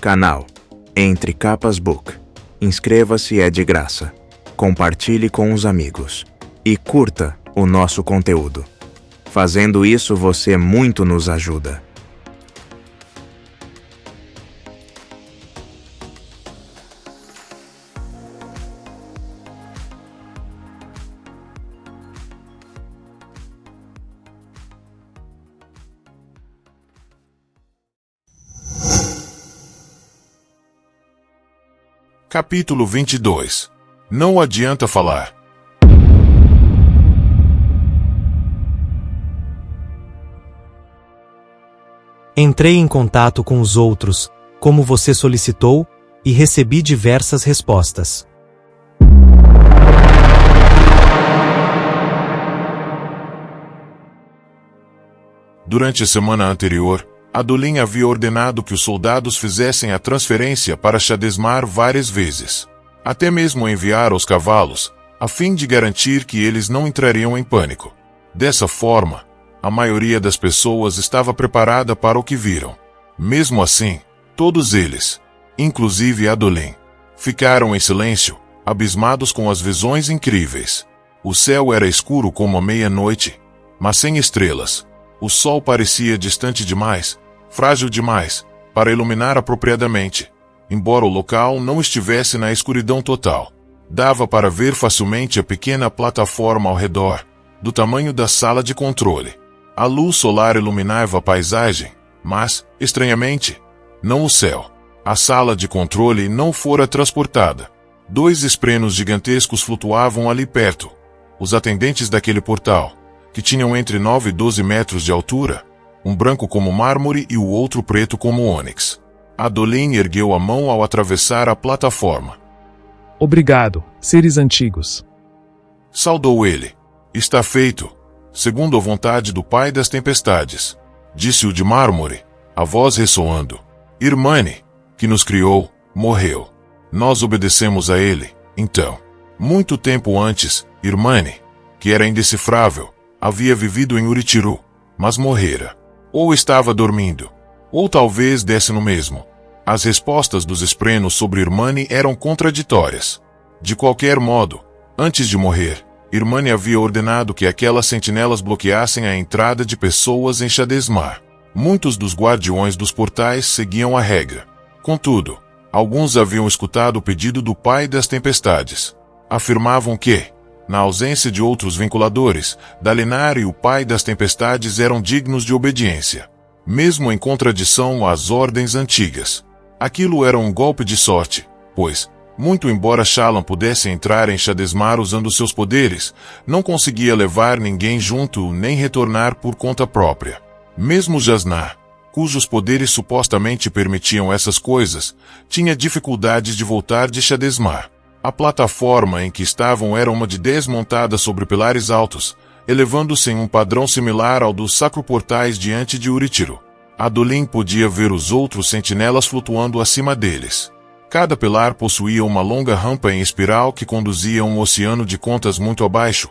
Canal Entre Capas Book. Inscreva-se, é de graça. Compartilhe com os amigos. E curta o nosso conteúdo. Fazendo isso, você muito nos ajuda. Capítulo 22. Não adianta falar. Entrei em contato com os outros, como você solicitou, e recebi diversas respostas. Durante a semana anterior, Adolin havia ordenado que os soldados fizessem a transferência para Shadesmar várias vezes. Até mesmo enviar os cavalos, a fim de garantir que eles não entrariam em pânico. Dessa forma, a maioria das pessoas estava preparada para o que viram. Mesmo assim, todos eles, inclusive Adolin, ficaram em silêncio, abismados com as visões incríveis. O céu era escuro como a meia-noite, mas sem estrelas. O sol parecia distante demais, frágil demais, para iluminar apropriadamente. Embora o local não estivesse na escuridão total, dava para ver facilmente a pequena plataforma ao redor, do tamanho da sala de controle. A luz solar iluminava a paisagem, mas, estranhamente, não o céu. A sala de controle não fora transportada. 2 esprenos gigantescos flutuavam ali perto. Os atendentes daquele portal, que tinham entre 9 e 12 metros de altura, um branco como mármore e o outro preto como ônix. Adolin ergueu a mão ao atravessar a plataforma. Obrigado, seres antigos. Saudou ele. Está feito, segundo a vontade do Pai das Tempestades, disse o de mármore, a voz ressoando. Irmane, que nos criou, morreu. Nós obedecemos a ele, então. Muito tempo antes, Irmane, que era indecifrável, havia vivido em Uritiru, mas morrera. Ou estava dormindo, ou talvez desse no mesmo. As respostas dos esprenos sobre Irmane eram contraditórias. De qualquer modo, antes de morrer, Irmane havia ordenado que aquelas sentinelas bloqueassem a entrada de pessoas em Shadesmar. Muitos dos guardiões dos portais seguiam a regra. Contudo, alguns haviam escutado o pedido do Pai das Tempestades. Afirmavam que, na ausência de outros vinculadores, Dalinar e o Pai das Tempestades eram dignos de obediência, mesmo em contradição às ordens antigas. Aquilo era um golpe de sorte, pois, muito embora Shallan pudesse entrar em Shadesmar usando seus poderes, não conseguia levar ninguém junto nem retornar por conta própria. Mesmo Jasnar, cujos poderes supostamente permitiam essas coisas, tinha dificuldades de voltar de Shadesmar. A plataforma em que estavam era uma de 10 montada sobre pilares altos, elevando-se em um padrão similar ao dos sacroportais diante de Uritiru. Adolin podia ver os outros sentinelas flutuando acima deles. Cada pilar possuía uma longa rampa em espiral que conduzia a um oceano de contas muito abaixo,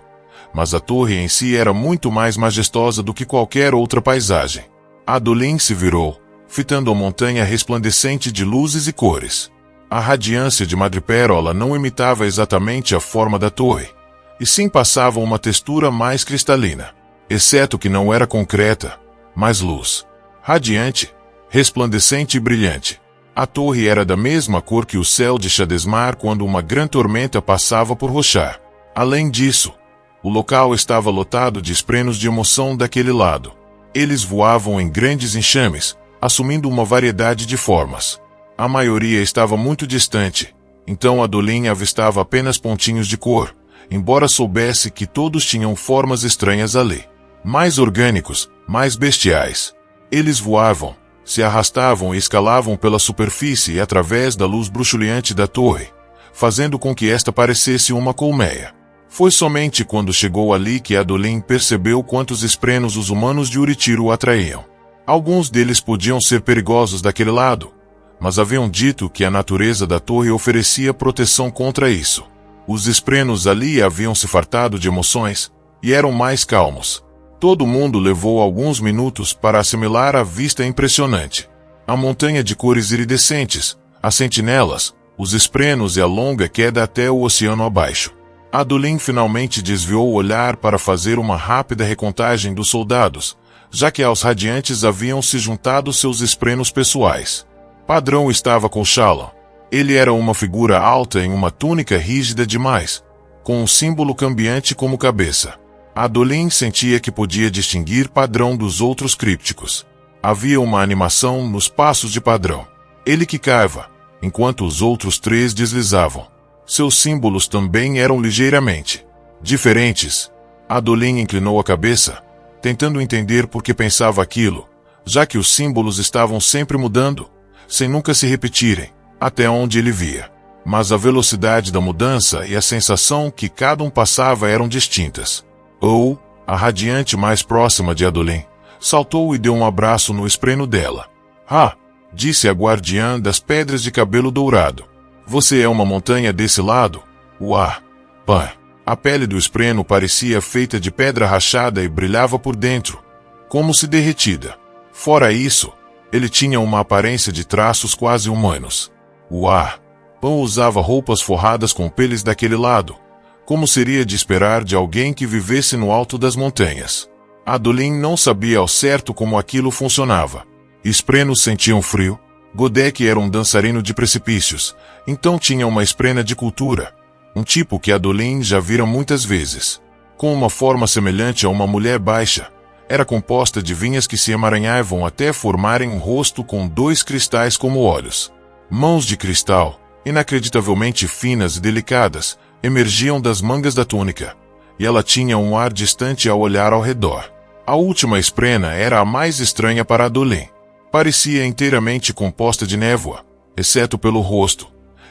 mas a torre em si era muito mais majestosa do que qualquer outra paisagem. Adolin se virou, fitando a montanha resplandecente de luzes e cores. A radiância de madrepérola não imitava exatamente a forma da torre, e sim passava uma textura mais cristalina, exceto que não era concreta, mas luz. Radiante, resplandecente e brilhante. A torre era da mesma cor que o céu de Shadesmar quando uma grande tormenta passava por Roshar. Além disso, o local estava lotado de esprenos de emoção daquele lado. Eles voavam em grandes enxames, assumindo uma variedade de formas. A maioria estava muito distante, então Adolin avistava apenas pontinhos de cor, embora soubesse que todos tinham formas estranhas ali. Mais orgânicos, mais bestiais. Eles voavam, se arrastavam e escalavam pela superfície e através da luz bruxuleante da torre, fazendo com que esta parecesse uma colmeia. Foi somente quando chegou ali que Adolin percebeu quantos esprenos os humanos de Uritiru atraíam. Alguns deles podiam ser perigosos daquele lado, mas haviam dito que a natureza da torre oferecia proteção contra isso. Os esprenos ali haviam se fartado de emoções, e eram mais calmos. Todo mundo levou alguns minutos para assimilar a vista impressionante. A montanha de cores iridescentes, as sentinelas, os esprenos e a longa queda até o oceano abaixo. Adolin finalmente desviou o olhar para fazer uma rápida recontagem dos soldados, já que aos radiantes haviam se juntado seus esprenos pessoais. Padrão estava com Shallan. Ele era uma figura alta em uma túnica rígida demais, com um símbolo cambiante como cabeça. Adolin sentia que podia distinguir Padrão dos outros crípticos. Havia uma animação nos passos de Padrão. Ele quicava, enquanto os outros três deslizavam. Seus símbolos também eram ligeiramente diferentes. Adolin inclinou a cabeça, tentando entender por que pensava aquilo, já que os símbolos estavam sempre mudando, sem nunca se repetirem, até onde ele via. Mas a velocidade da mudança e a sensação que cada um passava eram distintas. A radiante mais próxima de Adolin saltou e deu um abraço no espreno dela. "Ah!" disse a guardiã das pedras de cabelo dourado. "Você é uma montanha desse lado?" "Uá! Pã!" A pele do espreno parecia feita de pedra rachada e brilhava por dentro, como se derretida. Fora isso, ele tinha uma aparência de traços quase humanos. "Uá!" Pan usava roupas forradas com peles daquele lado, como seria de esperar de alguém que vivesse no alto das montanhas. Adolin não sabia ao certo como aquilo funcionava. Esprenos sentiam frio. Godek era um dançarino de precipícios, então tinha uma esprena de cultura, um tipo que Adolin já vira muitas vezes. Com uma forma semelhante a uma mulher baixa, era composta de vinhas que se emaranhavam até formarem um rosto com 2 cristais como olhos. Mãos de cristal, inacreditavelmente finas e delicadas, emergiam das mangas da túnica, e ela tinha um ar distante ao olhar ao redor. A última esprena era a mais estranha para Adolin. Parecia inteiramente composta de névoa, exceto pelo rosto,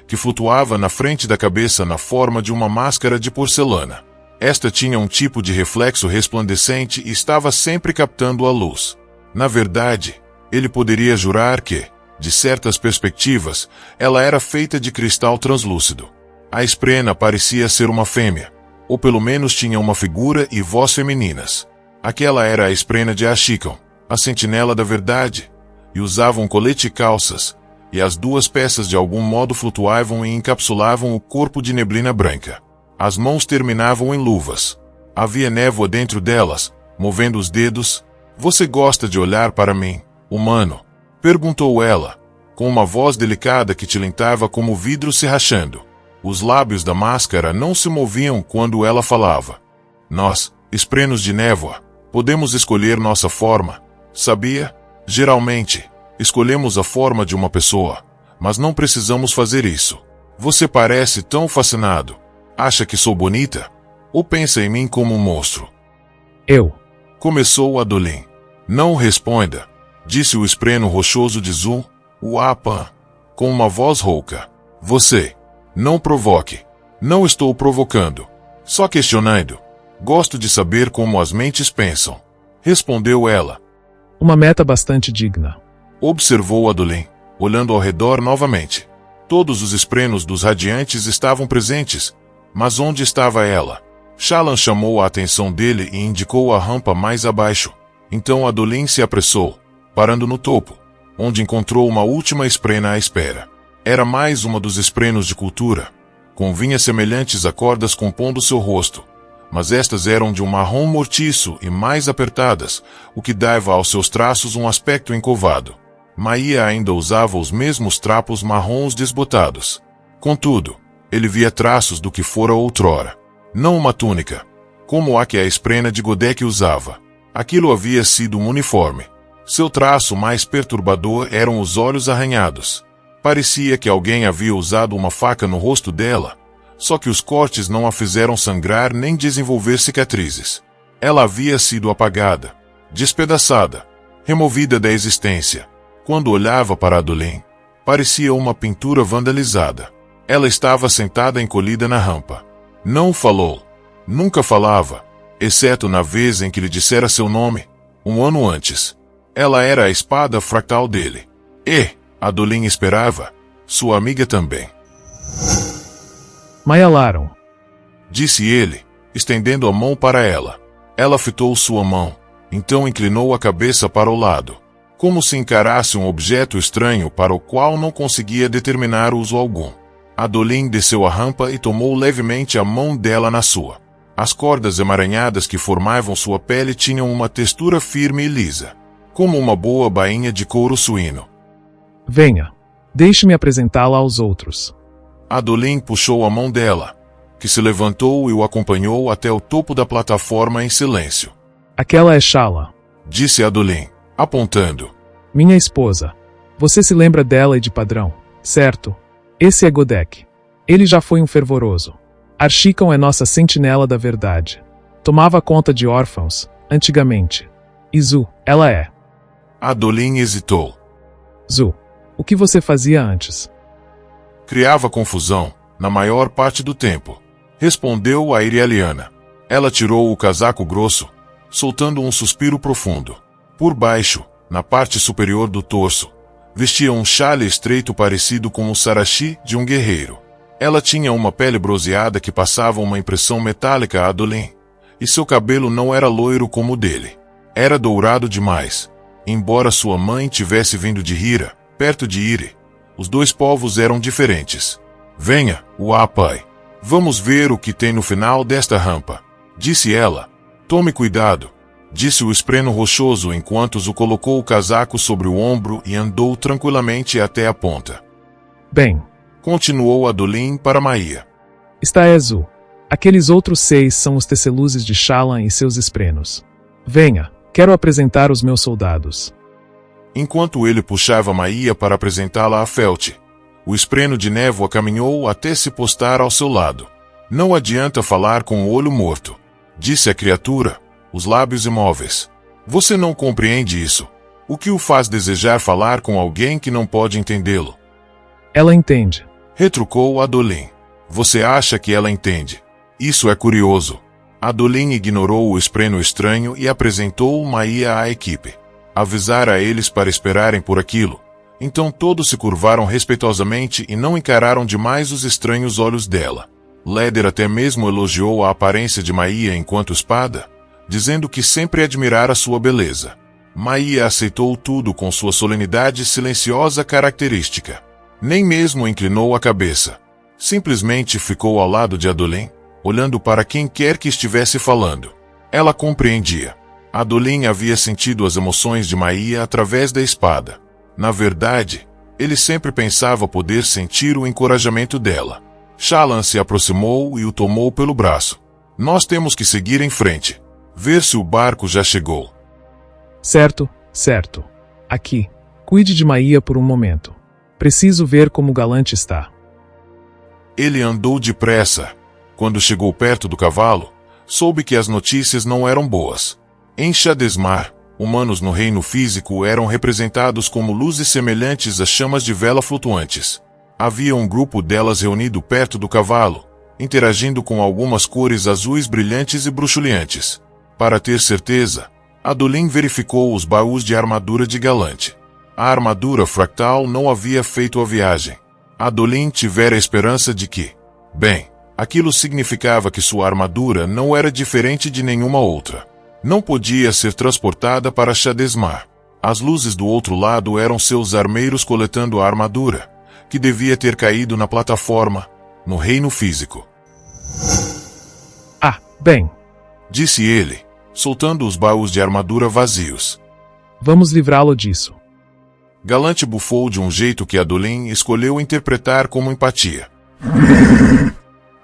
que flutuava na frente da cabeça na forma de uma máscara de porcelana. Esta tinha um tipo de reflexo resplandecente e estava sempre captando a luz. Na verdade, ele poderia jurar que, de certas perspectivas, ela era feita de cristal translúcido. A esprena parecia ser uma fêmea, ou pelo menos tinha uma figura e voz femininas. Aquela era a esprena de Ashikon, a sentinela da verdade, e usava um colete e calças, e as 2 peças de algum modo flutuavam e encapsulavam o corpo de neblina branca. As mãos terminavam em luvas. Havia névoa dentro delas, movendo os dedos. "Você gosta de olhar para mim, humano?" perguntou ela, com uma voz delicada que tilintava como vidro se rachando. Os lábios da máscara não se moviam quando ela falava. "Nós, esprenos de névoa, podemos escolher nossa forma, sabia? Geralmente, escolhemos a forma de uma pessoa, mas não precisamos fazer isso. Você parece tão fascinado. Acha que sou bonita? Ou pensa em mim como um monstro?" Eu. Começou Adolin. "Não responda", disse o espreno rochoso de Zul, o Apan, com uma voz rouca. "Você. Não provoque. Não estou provocando. Só questionando. Gosto de saber como as mentes pensam", respondeu ela. Uma meta bastante digna. Observou Adolin, olhando ao redor novamente. Todos os esprenos dos radiantes estavam presentes, mas onde estava ela? Shallan chamou a atenção dele e indicou a rampa mais abaixo. Então Adolin se apressou, parando no topo, onde encontrou uma última esprena à espera. Era mais uma dos esprenos de cultura, com vinhas semelhantes a cordas compondo seu rosto, mas estas eram de um marrom mortiço e mais apertadas, o que dava aos seus traços um aspecto encovado. Maia ainda usava os mesmos trapos marrons desbotados. Contudo, ele via traços do que fora outrora. Não uma túnica, como a que a esprena de Godek usava. Aquilo havia sido um uniforme. Seu traço mais perturbador eram os olhos arranhados. Parecia que alguém havia usado uma faca no rosto dela, só que os cortes não a fizeram sangrar nem desenvolver cicatrizes. Ela havia sido apagada, despedaçada, removida da existência. Quando olhava para Adolin, parecia uma pintura vandalizada. Ela estava sentada encolhida na rampa. Não falou. Nunca falava, exceto na vez em que lhe dissera seu nome, um ano antes. Ela era a espada fractal dele. E Adolin esperava, sua amiga também. Mayalaron, disse ele, estendendo a mão para ela. Ela fitou sua mão, então inclinou a cabeça para o lado. como se encarasse um objeto estranho para o qual não conseguia determinar uso algum. Adolin desceu a rampa e tomou levemente a mão dela na sua. As cordas emaranhadas que formavam sua pele tinham uma textura firme e lisa, como uma boa bainha de couro suíno. Venha. Deixe-me apresentá-la aos outros. Adolin puxou a mão dela, que se levantou e o acompanhou até o topo da plataforma em silêncio. Aquela é Shala, Disse Adolin, apontando. minha esposa. Você se lembra dela e de Padrão, certo? Esse é Godek. Ele já foi um fervoroso. Archicon é nossa sentinela da verdade. Tomava conta de órfãos, antigamente. E Zu, ela é. Adolin hesitou. Zu, o que você fazia antes? Criava confusão, na maior parte do tempo. Respondeu a Irialiana. Ela tirou o casaco grosso, soltando um suspiro profundo. Por baixo, na parte superior do torso, vestia um chale estreito parecido com o sarashi de um guerreiro. Ela tinha uma pele bronzeada que passava uma impressão metálica a Adolin, e seu cabelo não era loiro como o dele. Era dourado demais. Embora sua mãe tivesse vindo de Hira, perto de Iri, os dois povos eram diferentes. Venha, pai. Vamos ver o que tem no final desta rampa, disse ela. Tome cuidado, disse o espreno rochoso enquanto Zu colocou o casaco sobre o ombro e andou tranquilamente até a ponta. Bem, Continuou Adolin para Maia. está é Zu. Aqueles outros 6 são os teceluzes de Shallan e seus esprenos. Venha, quero apresentar os meus soldados. Enquanto ele puxava Maia para apresentá-la a Felt, o espreno de névoa caminhou até se postar ao seu lado. Não adianta falar com o olho morto, disse a criatura, os lábios imóveis. Você não compreende isso. O que o faz desejar falar com alguém que não pode entendê-lo? Ela entende. Retrucou Adolin. Você acha que ela entende? Isso é curioso. Adolin ignorou o espreno estranho e apresentou Maia à equipe. Avisara a eles para esperarem por aquilo. Então todos se curvaram respeitosamente e não encararam demais os estranhos olhos dela. Leder até mesmo elogiou a aparência de Maia enquanto espada, dizendo que sempre admirara sua beleza. Maia aceitou tudo com sua solenidade silenciosa característica. Nem mesmo inclinou a cabeça. Simplesmente ficou ao lado de Adolin, olhando para quem quer que estivesse falando. Ela compreendia. Adolin havia sentido as emoções de Maia através da espada. Na verdade, ele sempre pensava poder sentir o encorajamento dela. Shallan se aproximou e o tomou pelo braço. Nós temos que seguir em frente. Ver se o barco já chegou. Certo, certo. Aqui. Cuide de Maia por um momento. Preciso ver como o galante está. Ele andou depressa. Quando chegou perto do cavalo, soube que as notícias não eram boas. Em Shadesmar, humanos no reino físico eram representados como luzes semelhantes a chamas de vela flutuantes. Havia um grupo delas reunido perto do cavalo, interagindo com algumas cores azuis brilhantes e bruxuleantes. Para ter certeza, Adolin verificou os baús de armadura de Galante. A armadura fractal não havia feito a viagem. Adolin tivera a esperança de que, bem, aquilo significava que sua armadura não era diferente de nenhuma outra. Não podia ser transportada para Shadesmar. As luzes do outro lado eram seus armeiros coletando a armadura, que devia ter caído na plataforma, no reino físico. Ah, bem. Disse ele, soltando os baús de armadura vazios. Vamos livrá-lo disso. Galante bufou de um jeito que Adolin escolheu interpretar como empatia.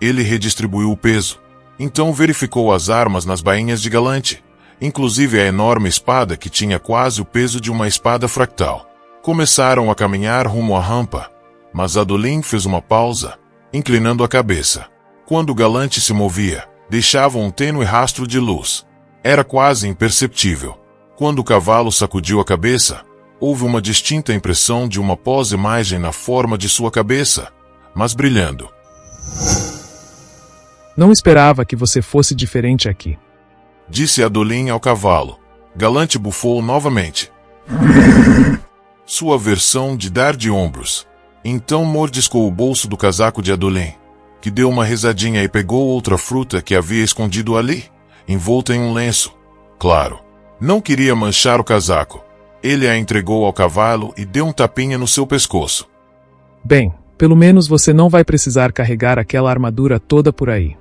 Ele redistribuiu o peso. Então verificou as armas nas bainhas de Galante, inclusive a enorme espada que tinha quase o peso de uma espada fractal. Começaram a caminhar rumo à rampa, mas Adolin fez uma pausa, inclinando a cabeça. Quando Galante se movia, deixava um tênue rastro de luz. Era quase imperceptível. Quando o cavalo sacudiu a cabeça, houve uma distinta impressão de uma pós-imagem na forma de sua cabeça, mas brilhando. Não esperava que você fosse diferente aqui. Disse Adolin ao cavalo. Galante bufou novamente. Sua versão de dar de ombros. Então mordiscou o bolso do casaco de Adolin, que deu uma risadinha e pegou outra fruta que havia escondido ali, envolta em um lenço. Claro, não queria manchar o casaco. Ele a entregou ao cavalo e deu um tapinha no seu pescoço. Bem, pelo menos você não vai precisar carregar aquela armadura toda por aí.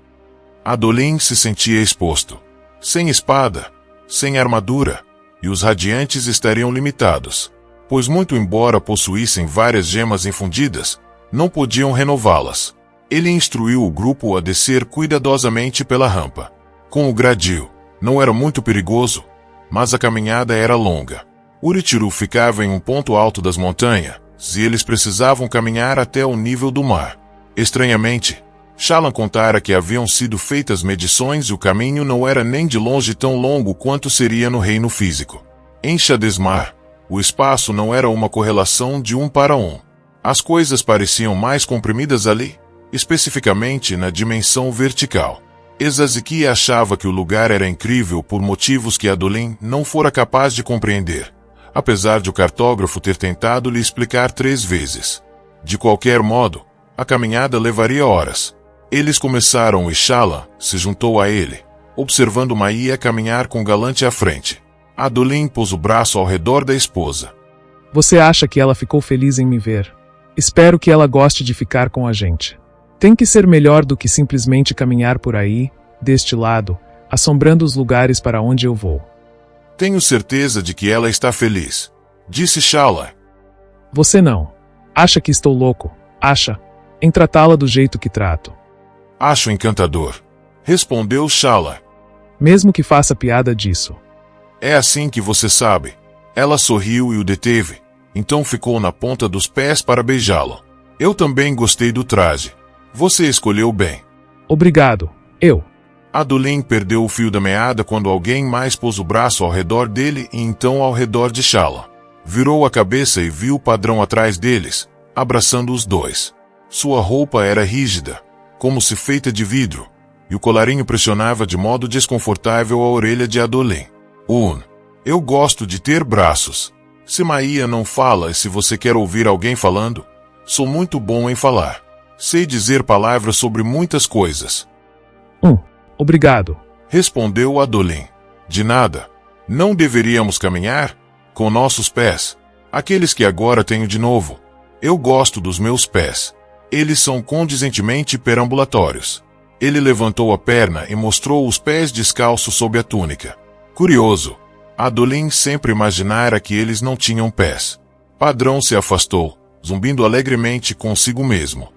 Adolin se sentia exposto. Sem espada, sem armadura, e os radiantes estariam limitados, pois muito embora possuíssem várias gemas infundidas, não podiam renová-las. Ele instruiu o grupo a descer cuidadosamente pela rampa. Com o gradil, não era muito perigoso, mas a caminhada era longa. Uritiro ficava em um ponto alto das montanhas, e eles precisavam caminhar até o nível do mar. Estranhamente, Shallan contara que haviam sido feitas medições e o caminho não era nem de longe tão longo quanto seria no reino físico. Em Shadesmar, o espaço não era uma correlação de 1:1. As coisas pareciam mais comprimidas ali, especificamente na dimensão vertical. Ezaziki achava que o lugar era incrível por motivos que Adolin não fora capaz de compreender, apesar de o cartógrafo ter tentado lhe explicar 3 vezes. De qualquer modo, a caminhada levaria horas. Eles começaram e Shallan se juntou a ele, observando Maia caminhar com Galante à frente. Adolin pôs o braço ao redor da esposa. Você acha que ela ficou feliz em me ver? Espero que ela goste de ficar com a gente. Tem que ser melhor do que simplesmente caminhar por aí, deste lado, assombrando os lugares para onde eu vou. Tenho certeza de que ela está feliz, disse Shallan. Você não. Acha que estou louco, acha, em tratá-la do jeito que trato. Acho encantador, respondeu Shallan. Mesmo que faça piada disso. É assim que você sabe. Ela sorriu e o deteve, então ficou na ponta dos pés para beijá-lo. Eu também gostei do traje. Você escolheu bem. Obrigado, eu. Adolin perdeu o fio da meada quando alguém mais pôs o braço ao redor dele e então ao redor de Shallan. Virou a cabeça e viu o padrão atrás deles, abraçando os dois. Sua roupa era rígida, como se feita de vidro, e o colarinho pressionava de modo desconfortável a orelha de Adolin. Eu gosto de ter braços. Se Maia não fala e se você quer ouvir alguém falando, sou muito bom em falar. Sei dizer palavras sobre muitas coisas. Obrigado. Respondeu Adolin. De nada. Não deveríamos caminhar? Com nossos pés. Aqueles que agora tenho de novo. Eu gosto dos meus pés. Eles são condizentemente perambulatórios. Ele levantou a perna e mostrou os pés descalços sob a túnica. Curioso. Adolin sempre imaginara que eles não tinham pés. Padrão se afastou, zumbindo alegremente consigo mesmo.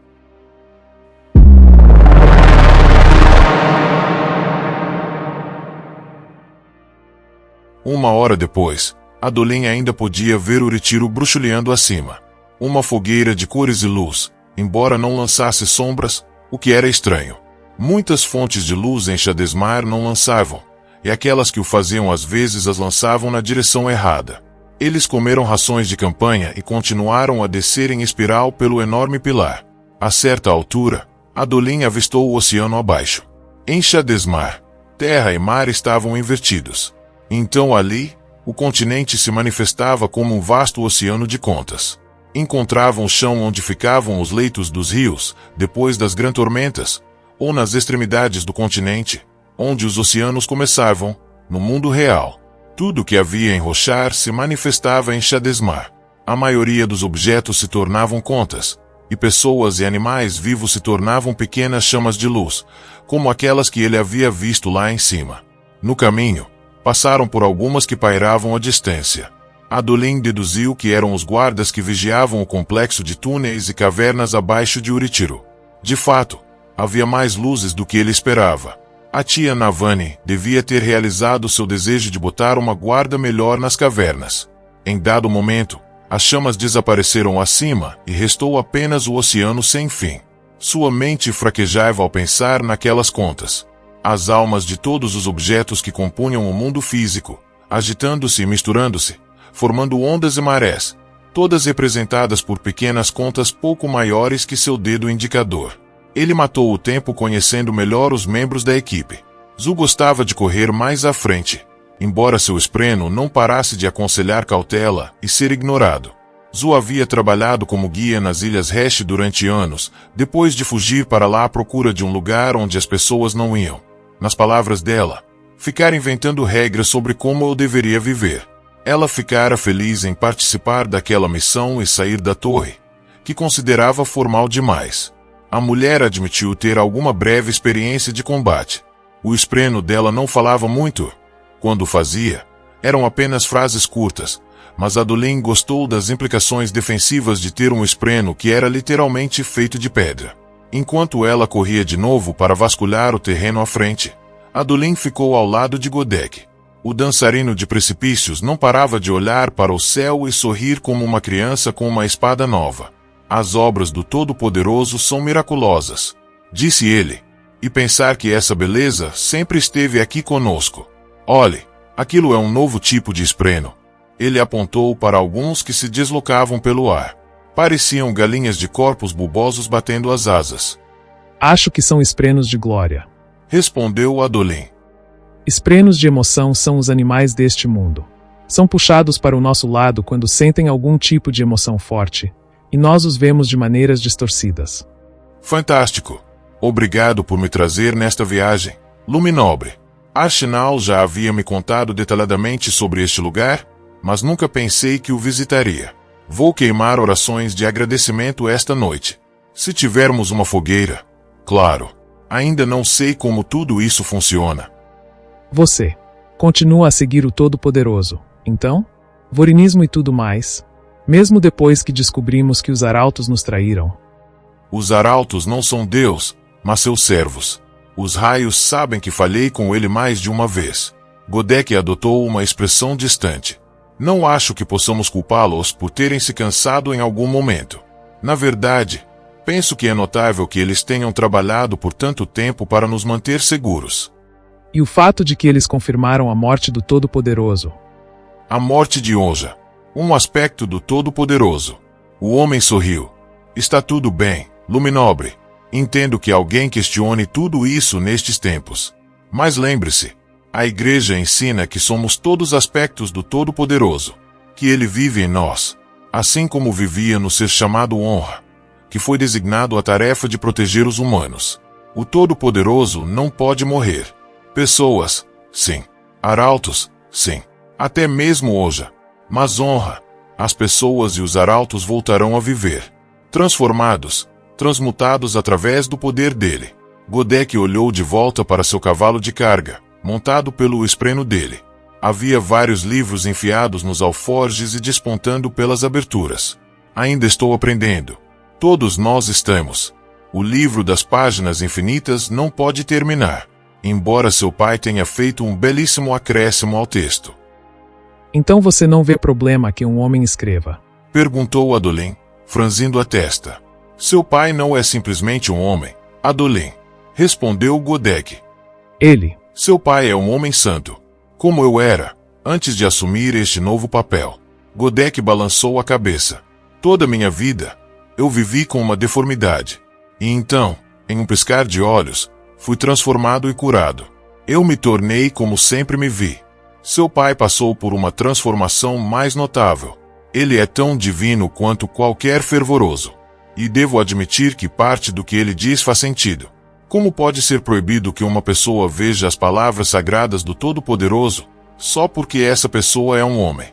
Uma hora depois, Adolin ainda podia ver Uritiro bruxuleando acima. Uma fogueira de cores e luz, embora não lançasse sombras, o que era estranho. Muitas fontes de luz em Shadesmar não lançavam, e aquelas que o faziam às vezes as lançavam na direção errada. Eles comeram rações de campanha e continuaram a descer em espiral pelo enorme pilar. A certa altura, Adolin avistou o oceano abaixo. Em Shadesmar, terra e mar estavam invertidos. Então ali, o continente se manifestava como um vasto oceano de contas. Encontravam o chão onde ficavam os leitos dos rios, depois das grandes tormentas, ou nas extremidades do continente, onde os oceanos começavam, no mundo real. Tudo que havia em Roshar se manifestava em Shadesmar. A maioria dos objetos se tornavam contas, e pessoas e animais vivos se tornavam pequenas chamas de luz, como aquelas que ele havia visto lá em cima. No caminho, passaram por algumas que pairavam à distância. Adolin deduziu que eram os guardas que vigiavam o complexo de túneis e cavernas abaixo de Uritiro. De fato, havia mais luzes do que ele esperava. A tia Navani devia ter realizado seu desejo de botar uma guarda melhor nas cavernas. Em dado momento, as chamas desapareceram acima e restou apenas o oceano sem fim. Sua mente fraquejava ao pensar naquelas contas. As almas de todos os objetos que compunham o mundo físico, agitando-se e misturando-se, formando ondas e marés, todas representadas por pequenas contas pouco maiores que seu dedo indicador. Ele matou o tempo conhecendo melhor os membros da equipe. Zu gostava de correr mais à frente, embora seu espreno não parasse de aconselhar cautela e ser ignorado. Zu havia trabalhado como guia nas Ilhas Resh durante anos, depois de fugir para lá à procura de um lugar onde as pessoas não iam. Nas palavras dela, ficar inventando regras sobre como eu deveria viver. Ela ficara feliz em participar daquela missão e sair da torre, que considerava formal demais. A mulher admitiu ter alguma breve experiência de combate. O espreno dela não falava muito. Quando fazia, eram apenas frases curtas, mas Adolin gostou das implicações defensivas de ter um espreno que era literalmente feito de pedra. Enquanto ela corria de novo para vasculhar o terreno à frente, Adolin ficou ao lado de Godek. O dançarino de precipícios não parava de olhar para o céu e sorrir como uma criança com uma espada nova. As obras do Todo-Poderoso são miraculosas, disse ele, e pensar que essa beleza sempre esteve aqui conosco. Olhe, aquilo é um novo tipo de espreno. Ele apontou para alguns que se deslocavam pelo ar. Pareciam galinhas de corpos bulbosos batendo as asas. Acho que são esprenos de glória, respondeu Adolin. Esprenos de emoção são os animais deste mundo. São puxados para o nosso lado quando sentem algum tipo de emoção forte, e nós os vemos de maneiras distorcidas. Fantástico! Obrigado por me trazer nesta viagem, Luminobre. Archinal já havia me contado detalhadamente sobre este lugar, mas nunca pensei que o visitaria. Vou queimar orações de agradecimento esta noite. Se tivermos uma fogueira, claro. Ainda não sei como tudo isso funciona. Você continua a seguir o Todo-Poderoso, então? Vorinismo e tudo mais? Mesmo depois que descobrimos que os arautos nos traíram. Os arautos não são Deus, mas seus servos. Os raios sabem que falhei com ele mais de uma vez. Godek adotou uma expressão distante. Não acho que possamos culpá-los por terem se cansado em algum momento. Na verdade, penso que é notável que eles tenham trabalhado por tanto tempo para nos manter seguros. E o fato de que eles confirmaram a morte do Todo-Poderoso. A morte de Onja. Um aspecto do Todo-Poderoso. O homem sorriu. Está tudo bem, Luminobre. Entendo que alguém questione tudo isso nestes tempos. Mas lembre-se, a Igreja ensina que somos todos aspectos do Todo-Poderoso, que ele vive em nós, assim como vivia no ser chamado Honra, que foi designado a tarefa de proteger os humanos. O Todo-Poderoso não pode morrer. Pessoas, sim. Arautos, sim. Até mesmo Onja. Mas Honra, as pessoas e os arautos voltarão a viver. Transformados, transmutados através do poder dele. Godek olhou de volta para seu cavalo de carga, montado pelo espreno dele. Havia vários livros enfiados nos alforjes e despontando pelas aberturas. Ainda estou aprendendo. Todos nós estamos. O livro das páginas infinitas não pode terminar, embora seu pai tenha feito um belíssimo acréscimo ao texto. Então você não vê problema que um homem escreva? Perguntou Adolin, franzindo a testa. Seu pai não é simplesmente um homem, Adolin. Respondeu Godek. Ele. Seu pai é um homem santo, como eu era, antes de assumir este novo papel. Godek balançou a cabeça. Toda minha vida, eu vivi com uma deformidade. E então, em um piscar de olhos, fui transformado e curado. Eu me tornei como sempre me vi. Seu pai passou por uma transformação mais notável. Ele é tão divino quanto qualquer fervoroso. E devo admitir que parte do que ele diz faz sentido. Como pode ser proibido que uma pessoa veja as palavras sagradas do Todo-Poderoso, só porque essa pessoa é um homem?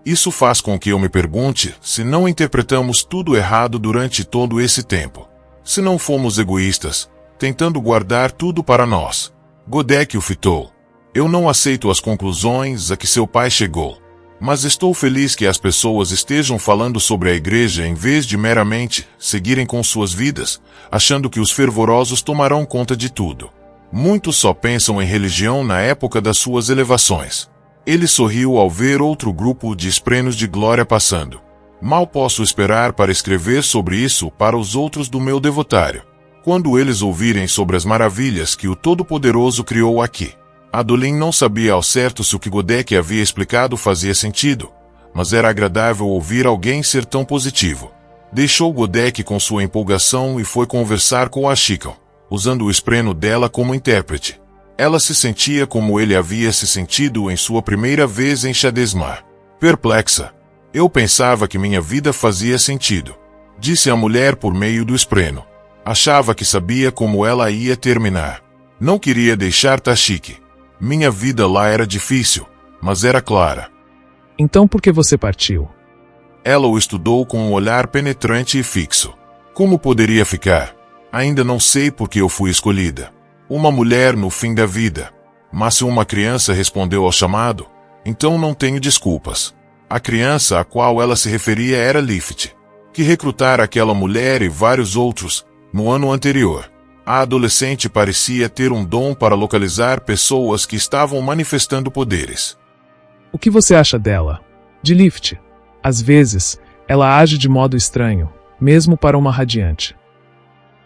Isso faz com que eu me pergunte se não interpretamos tudo errado durante todo esse tempo. Se não fomos egoístas, tentando guardar tudo para nós. Godek o fitou. Eu não aceito as conclusões a que seu pai chegou. Mas estou feliz que as pessoas estejam falando sobre a igreja em vez de meramente seguirem com suas vidas, achando que os fervorosos tomarão conta de tudo. Muitos só pensam em religião na época das suas elevações. Ele sorriu ao ver outro grupo de esprenos de glória passando. Mal posso esperar para escrever sobre isso para os outros do meu devotário, quando eles ouvirem sobre as maravilhas que o Todo-Poderoso criou aqui. Adolin não sabia ao certo se o que Godek havia explicado fazia sentido, mas era agradável ouvir alguém ser tão positivo. Deixou Godek com sua empolgação e foi conversar com Ashikon, usando o espreno dela como intérprete. Ela se sentia como ele havia se sentido em sua primeira vez em Shadesmar. Perplexa. Eu pensava que minha vida fazia sentido, disse a mulher por meio do espreno. Achava que sabia como ela ia terminar. Não queria deixar Tashiki. Minha vida lá era difícil, mas era clara. Então por que você partiu? Ela o estudou com um olhar penetrante e fixo. Como poderia ficar? Ainda não sei por que eu fui escolhida. Uma mulher no fim da vida. Mas se uma criança respondeu ao chamado, então não tenho desculpas. A criança a qual ela se referia era Lift, que recrutara aquela mulher e vários outros, no ano anterior. A adolescente parecia ter um dom para localizar pessoas que estavam manifestando poderes. O que você acha dela? De Lift. Às vezes, ela age de modo estranho, mesmo para uma radiante.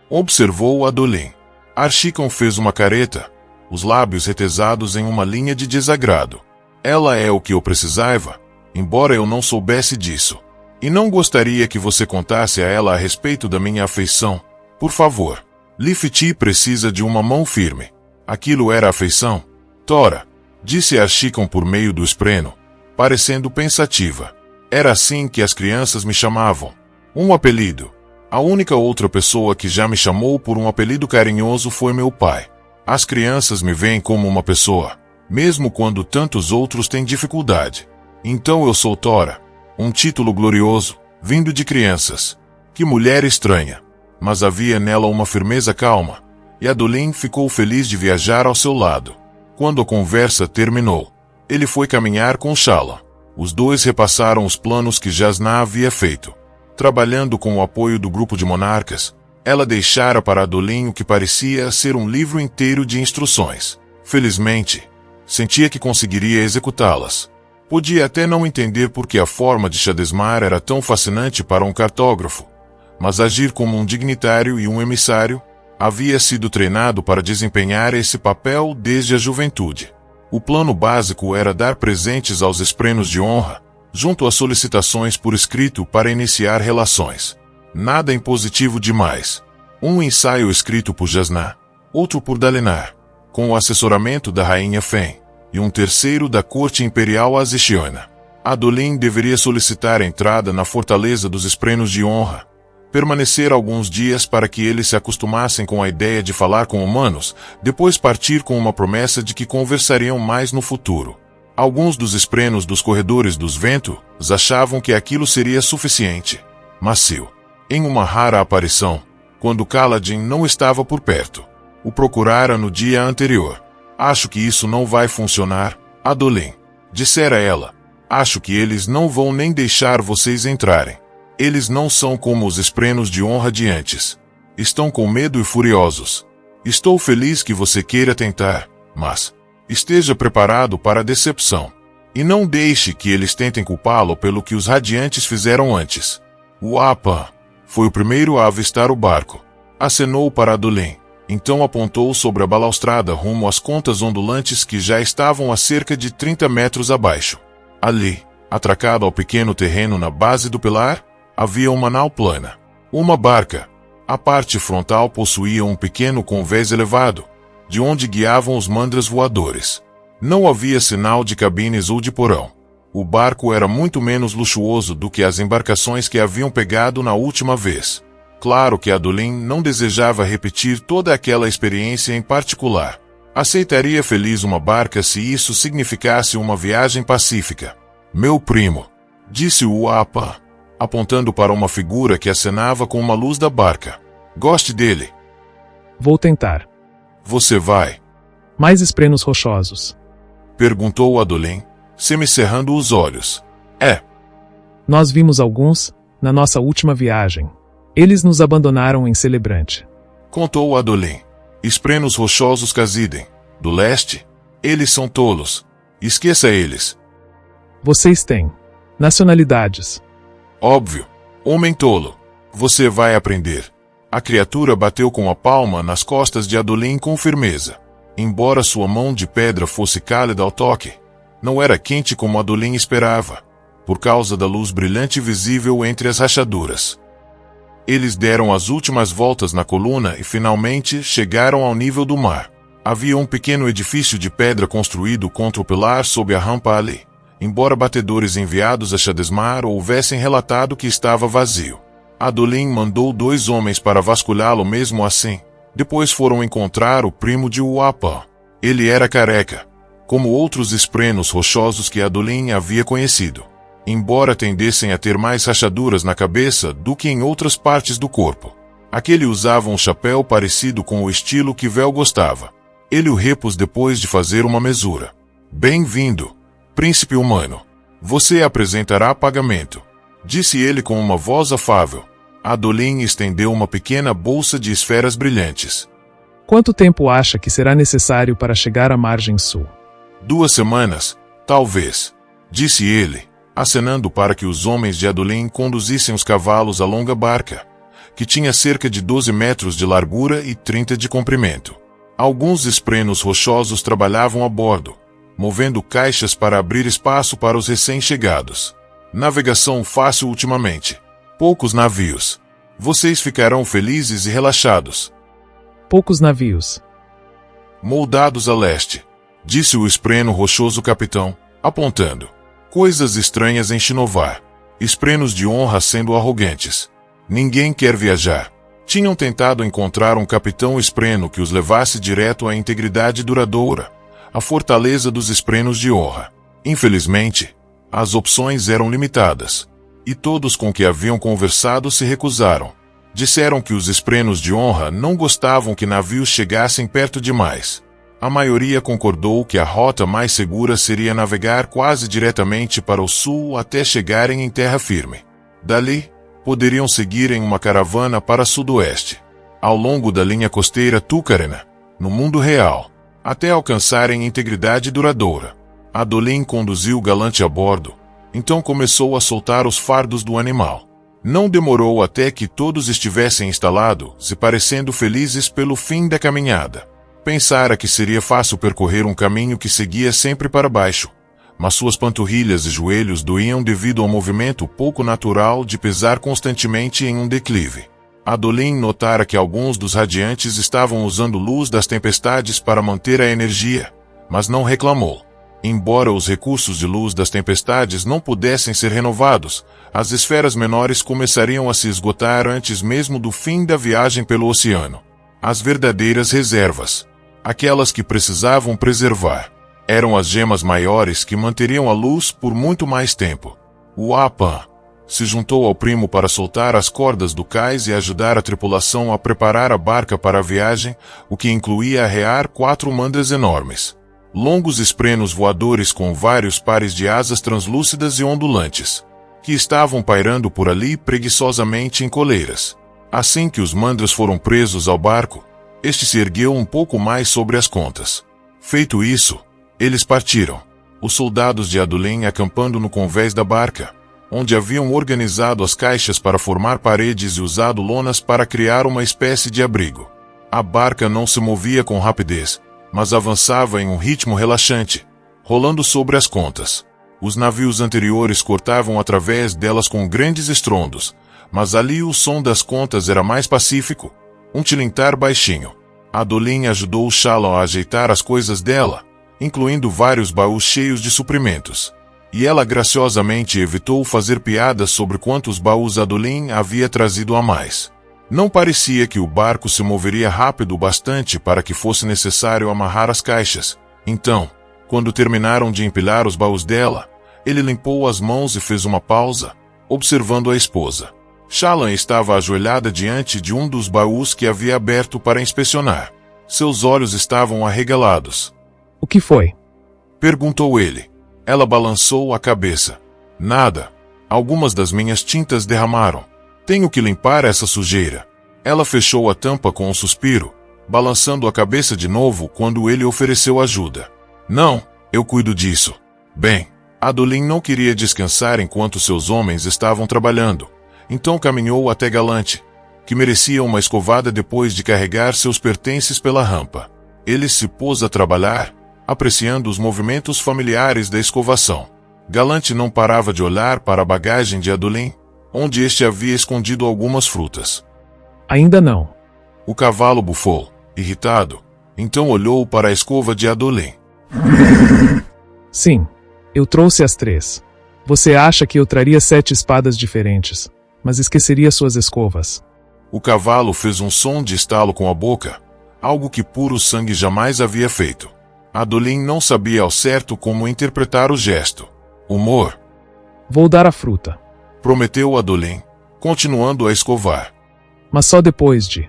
Observou Adolin. Archicon fez uma careta, os lábios retesados em uma linha de desagrado. Ela é o que eu precisava, embora eu não soubesse disso. E não gostaria que você contasse a ela a respeito da minha afeição. Por favor. Lifti precisa de uma mão firme. Aquilo era afeição? Tora, disse Archicon por meio do espreno, parecendo pensativa. Era assim que as crianças me chamavam. Um apelido. A única outra pessoa que já me chamou por um apelido carinhoso foi meu pai. As crianças me veem como uma pessoa, mesmo quando tantos outros têm dificuldade. Então eu sou Tora. Um título glorioso, vindo de crianças. Que mulher estranha. Mas havia nela uma firmeza calma, e Adolin ficou feliz de viajar ao seu lado. Quando a conversa terminou, ele foi caminhar com Shala. Os dois repassaram os planos que Jasnah havia feito. Trabalhando com o apoio do grupo de monarcas, ela deixara para Adolin o que parecia ser um livro inteiro de instruções. Felizmente, sentia que conseguiria executá-las. Podia até não entender por que a forma de Shadesmar era tão fascinante para um cartógrafo, mas agir como um dignitário e um emissário, havia sido treinado para desempenhar esse papel desde a juventude. O plano básico era dar presentes aos esprenos de honra, junto às solicitações por escrito para iniciar relações. Nada impositivo demais. Um ensaio escrito por Jasnah, outro por Dalinar, com o assessoramento da rainha Fen, e um terceiro da corte imperial Azishiona. Adolin deveria solicitar entrada na fortaleza dos esprenos de honra, permanecer alguns dias para que eles se acostumassem com a ideia de falar com humanos, depois partir com uma promessa de que conversariam mais no futuro. Alguns dos esprenos dos corredores dos ventos achavam que aquilo seria suficiente. Macio. Em uma rara aparição, quando Kaladin não estava por perto, o procurara no dia anterior. Acho que isso não vai funcionar, Adolin. Dissera ela. Acho que eles não vão nem deixar vocês entrarem. Eles não são como os esprenos de honra de antes. Estão com medo e furiosos. Estou feliz que você queira tentar, mas esteja preparado para a decepção. E não deixe que eles tentem culpá-lo pelo que os radiantes fizeram antes. O Apa foi o primeiro a avistar o barco. Acenou para Adolin. Então apontou sobre a balaustrada rumo às contas ondulantes que já estavam a cerca de 30 metros abaixo. Ali, atracado ao pequeno terreno na base do pilar, havia uma nau plana. Uma barca. A parte frontal possuía um pequeno convés elevado, de onde guiavam os mandras voadores. Não havia sinal de cabines ou de porão. O barco era muito menos luxuoso do que as embarcações que haviam pegado na última vez. Claro que Adolin não desejava repetir toda aquela experiência em particular. Aceitaria feliz uma barca se isso significasse uma viagem pacífica. Meu primo, disse o Apa, apontando para uma figura que acenava com uma luz da barca. Goste dele. Vou tentar. Você vai? Mais esprenos rochosos. Perguntou Adolin, semicerrando os olhos. É. Nós vimos alguns, na nossa última viagem. Eles nos abandonaram em Celebrante. Contou Adolin. Esprenos rochosos Khaziden, do leste? Eles são tolos. Esqueça eles. Vocês têm nacionalidades. Óbvio. Homem tolo. Você vai aprender. A criatura bateu com a palma nas costas de Adolin com firmeza. Embora sua mão de pedra fosse cálida ao toque, não era quente como Adolin esperava, por causa da luz brilhante visível entre as rachaduras. Eles deram as últimas voltas na coluna e finalmente chegaram ao nível do mar. Havia um pequeno edifício de pedra construído contra o pilar sob a rampa ali, embora batedores enviados a Shadesmar houvessem relatado que estava vazio. Adolin mandou 2 homens para vasculhá-lo mesmo assim. Depois foram encontrar o primo de Uapa. Ele era careca, como outros esprenos rochosos que Adolin havia conhecido, embora tendessem a ter mais rachaduras na cabeça do que em outras partes do corpo. Aquele usava um chapéu parecido com o estilo que Vel gostava. Ele o repôs depois de fazer uma mesura. Bem-vindo, príncipe humano. Você apresentará pagamento, disse ele com uma voz afável. Adolin estendeu uma pequena bolsa de esferas brilhantes. Quanto tempo acha que será necessário para chegar à margem sul? 2 semanas, talvez, disse ele, acenando para que os homens de Adolin conduzissem os cavalos à longa barca, que tinha cerca de 12 metros de largura e 30 de comprimento. Alguns esprenos rochosos trabalhavam a bordo, movendo caixas para abrir espaço para os recém-chegados. Navegação fácil ultimamente. Poucos navios. Vocês ficarão felizes e relaxados. Poucos navios. Moldados a leste, disse o espreno rochoso capitão, apontando. Coisas estranhas em Shinovar. Esprenos de honra sendo arrogantes. Ninguém quer viajar. Tinham tentado encontrar um capitão espreno que os levasse direto à integridade duradoura, a fortaleza dos esprenos de honra. Infelizmente, as opções eram limitadas, e todos com que haviam conversado se recusaram. Disseram que os esprenos de honra não gostavam que navios chegassem perto demais. A maioria concordou que a rota mais segura seria navegar quase diretamente para o sul até chegarem em terra firme. Dali, poderiam seguir em uma caravana para sudoeste, ao longo da linha costeira Tucarena, no mundo real, até alcançarem integridade duradoura. Adolin conduziu o galante a bordo, então começou a soltar os fardos do animal. Não demorou até que todos estivessem instalados e parecendo felizes pelo fim da caminhada. Pensara que seria fácil percorrer um caminho que seguia sempre para baixo, mas suas panturrilhas e joelhos doíam devido ao movimento pouco natural de pisar constantemente em um declive. Adolin notara que alguns dos radiantes estavam usando luz das tempestades para manter a energia, mas não reclamou. Embora os recursos de luz das tempestades não pudessem ser renovados, as esferas menores começariam a se esgotar antes mesmo do fim da viagem pelo oceano. As verdadeiras reservas, aquelas que precisavam preservar, eram as gemas maiores que manteriam a luz por muito mais tempo. O Apan se juntou ao primo para soltar as cordas do cais e ajudar a tripulação a preparar a barca para a viagem, o que incluía arrear 4 mandras enormes. Longos esprenos voadores com vários pares de asas translúcidas e ondulantes, que estavam pairando por ali preguiçosamente em coleiras. Assim que os mandras foram presos ao barco, este se ergueu um pouco mais sobre as contas. Feito isso, eles partiram, os soldados de Adolin acampando no convés da barca, onde haviam organizado as caixas para formar paredes e usado lonas para criar uma espécie de abrigo. A barca não se movia com rapidez, mas avançava em um ritmo relaxante, rolando sobre as contas. Os navios anteriores cortavam através delas com grandes estrondos, mas ali o som das contas era mais pacífico, um tilintar baixinho. Adolin ajudou Shalom a ajeitar as coisas dela, incluindo vários baús cheios de suprimentos. E ela graciosamente evitou fazer piadas sobre quantos baús Adolin havia trazido a mais. Não parecia que o barco se moveria rápido o bastante para que fosse necessário amarrar as caixas. Então, quando terminaram de empilhar os baús dela, ele limpou as mãos e fez uma pausa, observando a esposa. Shalom estava ajoelhada diante de um dos baús que havia aberto para inspecionar. Seus olhos estavam arregalados. O que foi? Perguntou ele. Ela balançou a cabeça. Nada. Algumas das minhas tintas derramaram. Tenho que limpar essa sujeira. Ela fechou a tampa com um suspiro, balançando a cabeça de novo quando ele ofereceu ajuda. Não, eu cuido disso. Bem, Adolin não queria descansar enquanto seus homens estavam trabalhando, então caminhou até Galante, que merecia uma escovada depois de carregar seus pertences pela rampa. Ele se pôs a trabalhar, apreciando os movimentos familiares da escovação. Galante não parava de olhar para a bagagem de Adolin, onde este havia escondido algumas frutas. Ainda não. O cavalo bufou, irritado, então olhou para a escova de Adolin. Sim, eu trouxe as 3. Você acha que eu traria 7 espadas diferentes, mas esqueceria suas escovas. O cavalo fez um som de estalo com a boca, algo que puro sangue jamais havia feito. Adolin não sabia ao certo como interpretar o gesto. Humor, Vou dar a fruta. prometeu Adolin, continuando a escovar. Mas só depois de.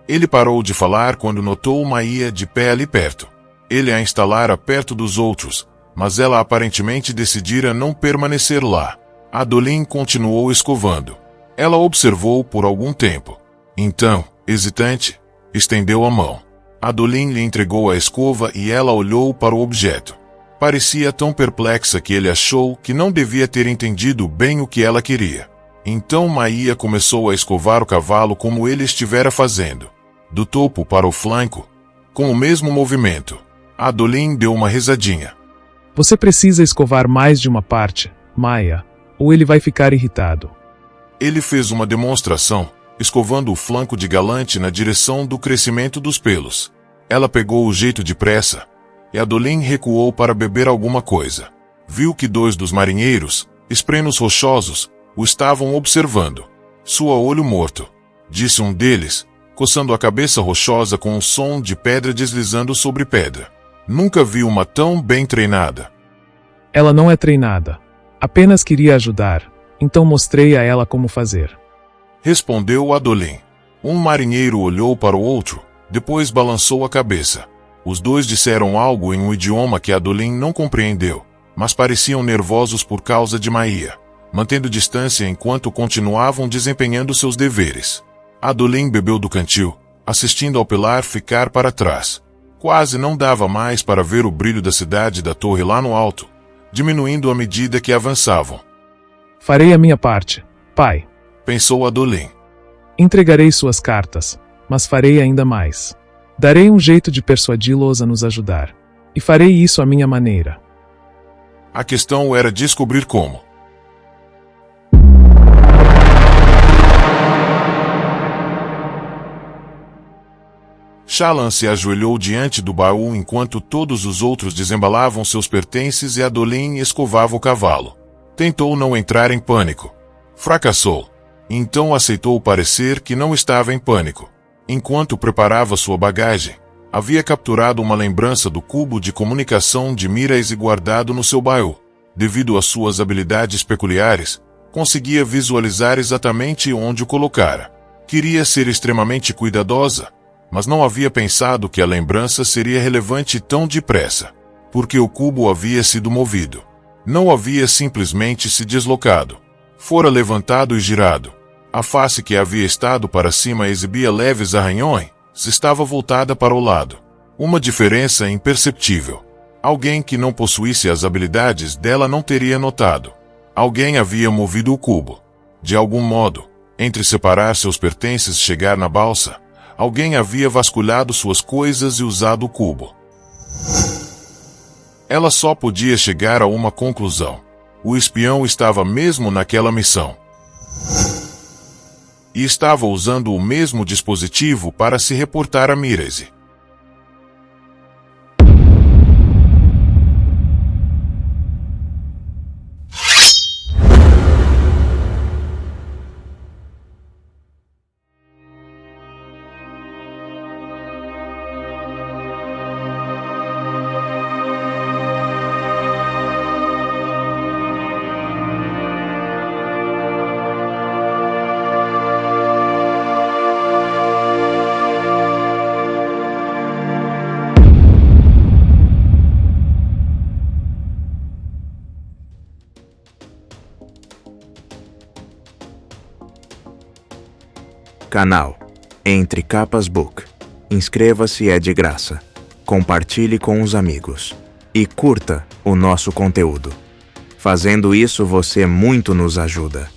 Ele parou de falar quando notou Maia de pé ali perto. Ele a instalara perto dos outros, mas ela aparentemente decidira não permanecer lá. Adolin continuou escovando. Ela observou por algum tempo. Então, hesitante, estendeu a mão. Adolin lhe entregou a escova e ela olhou para o objeto. Parecia tão perplexa que ele achou que não devia ter entendido bem o que ela queria. Então Maia começou a escovar o cavalo como ele estivera fazendo. Do topo para o flanco, com o mesmo movimento. Adolin deu uma risadinha. Você precisa escovar mais de uma parte, Maia, ou ele vai ficar irritado. Ele fez uma demonstração, escovando o flanco de Galante na direção do crescimento dos pelos. Ela pegou o jeito de pressa, e Adolin recuou para beber alguma coisa. Viu que 2 dos marinheiros, esprenos rochosos, o estavam observando. Sua olho morto, disse um deles, coçando a cabeça rochosa com um som de pedra deslizando sobre pedra. Nunca vi uma tão bem treinada. Ela não é treinada. Apenas queria ajudar, então mostrei a ela como fazer. Respondeu Adolin. Um marinheiro olhou para o outro, depois balançou a cabeça. Os 2 disseram algo em um idioma que Adolin não compreendeu, mas pareciam nervosos por causa de Maia, mantendo distância enquanto continuavam desempenhando seus deveres. Adolin bebeu do cantil, assistindo ao pilar ficar para trás. Quase não dava mais para ver o brilho da cidade da torre lá no alto, diminuindo à medida que avançavam. Farei a minha parte, pai. Pensou Adolin. Entregarei suas cartas, mas farei ainda mais. Darei um jeito de persuadi-los a nos ajudar. E farei isso à minha maneira. A questão era descobrir como. Shallan se ajoelhou diante do baú enquanto todos os outros desembalavam seus pertences e Adolin escovava o cavalo. Tentou não entrar em pânico. Fracassou. Então aceitou parecer que não estava em pânico. Enquanto preparava sua bagagem, havia capturado uma lembrança do cubo de comunicação de Mirais e guardado no seu baú. Devido às suas habilidades peculiares, conseguia visualizar exatamente onde o colocara. Queria ser extremamente cuidadosa, mas não havia pensado que a lembrança seria relevante tão depressa, porque o cubo havia sido movido. Não havia simplesmente se deslocado. Fora levantado e girado. A face que havia estado para cima exibia leves arranhões, estava voltada para o lado. Uma diferença imperceptível. Alguém que não possuísse as habilidades dela não teria notado. Alguém havia movido o cubo. De algum modo, entre separar seus pertences e chegar na balsa, alguém havia vasculhado suas coisas e usado o cubo. Ela só podia chegar a uma conclusão. O espião estava mesmo naquela missão. E estava usando o mesmo dispositivo para se reportar a Mirais. Canal Entre Capas Book. Inscreva-se, é de graça. Compartilhe com os amigos. E curta o nosso conteúdo. Fazendo isso, você muito nos ajuda.